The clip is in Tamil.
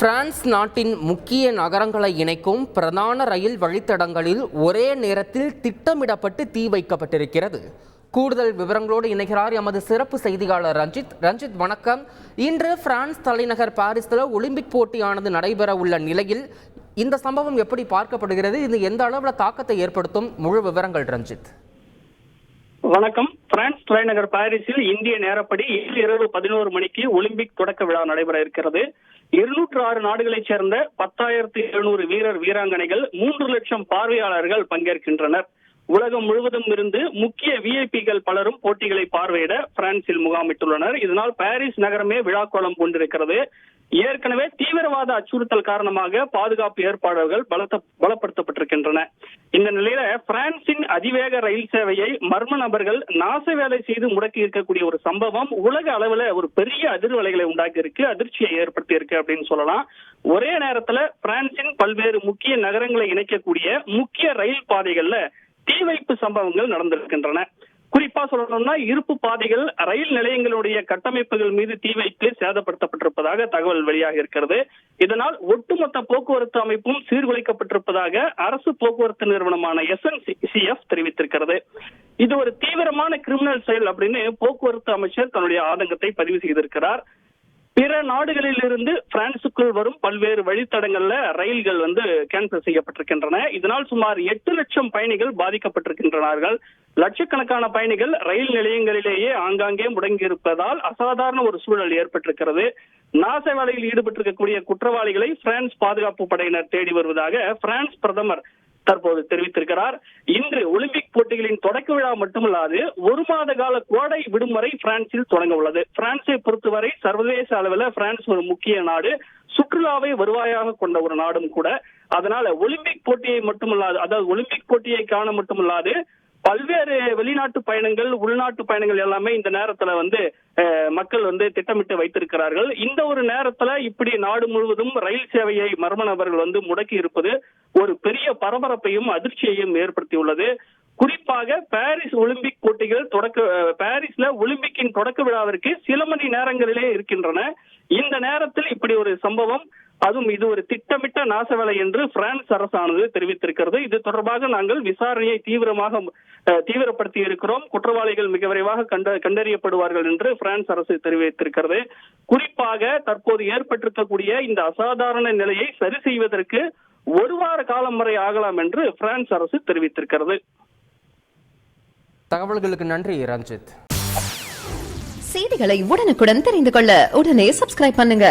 பிரான்ஸ் நாட்டின் முக்கிய நகரங்களை இணைக்கும் பிரதான ரயில் வழித்தடங்களில் ஒரே நேரத்தில் திட்டமிடப்பட்டு தீ வைக்கப்பட்டிருக்கிறது. கூடுதல் விவரங்களோடு இணைகிறார் எமது சிறப்பு செய்தியாளர் ரஞ்சித். வணக்கம். இன்று பிரான்ஸ் தலைநகர் பாரிஸில் ஒலிம்பிக் போட்டியானது நடைபெற உள்ள நிலையில் இந்த சம்பவம் எப்படி பார்க்கப்படுகிறது? இது எந்த அளவில் தாக்கத்தை ஏற்படுத்தும்? முழு விவரங்கள் ரஞ்சித். வணக்கம். பிரான்ஸ் தலைநகர் பாரிஸில் இந்திய நேரப்படி இரவு 11 மணிக்கு ஒலிம்பிக் தொடக்க விழா நடைபெற இருக்கிறது. 206 நாடுகளைச் சேர்ந்த 10,700 வீரர் வீராங்கனைகள் 3 லட்சம் பார்வையாளர்கள் பங்கேற்கின்றனர். உலகம் முழுவதும் இருந்து முக்கிய விஐபிகள் பலரும் போட்டிகளை பார்வையிட பிரான்சில் முகாமிட்டுள்ளனர். இதனால் பாரிஸ் நகரமே விழாக்கோலம் கொண்டிருக்கிறது. ஏற்கனவே தீவிரவாத அச்சுறுத்தல் காரணமாக பாதுகாப்பு ஏற்பாடுகள் பலப்படுத்தப்பட்டிருக்கின்றன. இந்த நிலையில பிரான்சின் அதிவேக ரயில் சேவையை மர்ம நபர்கள் நாச வேலை செய்து முடக்கி இருக்கக்கூடிய ஒரு சம்பவம் உலக அளவுல ஒரு பெரிய அதிர்வலைகளை உண்டாக்கி இருக்கு, அதிர்ச்சியை ஏற்படுத்தி இருக்கு அப்படின்னு சொல்லலாம். ஒரே நேரத்துல பிரான்சின் பல்வேறு முக்கிய நகரங்களை இணைக்கக்கூடிய முக்கிய ரயில் பாதைகள்ல தீ வைப்பு சம்பவங்கள் நடந்திருக்கின்றன. குறிப்பா சொல்லணும்னா இருப்பு பாதைகள், ரயில் நிலையங்களுடைய கட்டமைப்புகள் மீது தீ வைத்து சேதப்படுத்தப்பட்டிருப்பதாக தகவல் வெளியாக இருக்கிறது. இதனால் ஒட்டுமொத்த போக்குவரத்து அமைப்பும் சீர்குலைக்கப்பட்டிருப்பதாக அரசு போக்குவரத்து நிறுவனமான SNCF தெரிவித்திருக்கிறது. இது ஒரு தீவிரமான கிரிமினல் செயல் அப்படின்னு போக்குவரத்து அமைச்சர் தன்னுடைய ஆதங்கத்தை பதிவு செய்திருக்கிறார். பிற நாடுகளில் இருந்து பிரான்சுக்குள் வரும் பல்வேறு வழித்தடங்கள்ல ரயில்கள் கேன்சல் செய்யப்பட்டிருக்கின்றன. இதனால் சுமார் 8 லட்சம் பயணிகள் பாதிக்கப்பட்டிருக்கின்றனர். லட்சக்கணக்கான பயணிகள் ரயில் நிலையங்களிலேயே ஆங்காங்கே முடங்கியிருப்பதால் அசாதாரண ஒரு சூழல் ஏற்பட்டிருக்கிறது. நாச வேலையில் ஈடுபட்டிருக்கக்கூடிய குற்றவாளிகளை பிரான்ஸ் பாதுகாப்பு படையினர் தேடி வருவதாக பிரான்ஸ் பிரதமர் தற்போது தெரிவித்திருக்கிறார். இன்று ஒலிம்பிக் போட்டிகளின் தொடக்க விழா மட்டுமல்லாது 1 மாத கால கோடை விடுமுறை பிரான்சில் தொடங்க உள்ளது. பிரான்சை பொறுத்தவரை சர்வதேச அளவில் பிரான்ஸ் ஒரு முக்கிய நாடு, சுற்றுலாவை வருவாயாக கொண்ட ஒரு நாடும் கூட. அதனால ஒலிம்பிக் போட்டியை மட்டுமல்லாது, அதாவது ஒலிம்பிக் போட்டியை காண மட்டுமல்லாது பல்வேறு வெளிநாட்டு பயணங்கள், உள்நாட்டு பயணங்கள் எல்லாமே இந்த நேரத்துல மக்கள் திட்டமிட்டு வைத்திருக்கிறார்கள். இந்த ஒரு நேரத்துல இப்படி நாடு முழுவதும் ரயில் சேவையை மர்ம நபர்கள் முடக்கி இருப்பது ஒரு பெரிய பரபரப்பையும் அதிர்ச்சியையும் ஏற்படுத்தியுள்ளது. குறிப்பாக பாரிஸ் ஒலிம்பிக் போட்டிகள் பாரிஸ்ல ஒலிம்பிக்கின் தொடக்க விழாவிற்கு சில மணி நேரங்களிலே இருக்கின்றன. இந்த நேரத்தில் இப்படி ஒரு சம்பவம், அதுவும் இது ஒரு திட்டமிட்ட நாசவேலை என்று பிரான்ஸ் அரசானது தெரிவித்திருக்கிறது. இது தொடர்பாக நாங்கள் விசாரணையை தீவிரப்படுத்தி இருக்கிறோம். குற்றவாளிகள் மிக விரைவாக கண்டறியப்படுவார்கள் என்று பிரான்ஸ் அரசு தெரிவித்திருக்கிறது. குறிப்பாக தற்போது ஏற்பட்டிருக்கக்கூடிய இந்த அசாதாரண நிலையை சரி செய்வதற்கு 1 வார காலம் வரை ஆகலாம் என்று பிரான்ஸ் அரசு தெரிவித்திருக்கிறது. தகவல்களுக்கு நன்றி ரஞ்சித். செய்திகளை உடனுக்குடன் தெரிந்து கொள்ள உடனே சப்ஸ்கிரைப் பண்ணுங்க.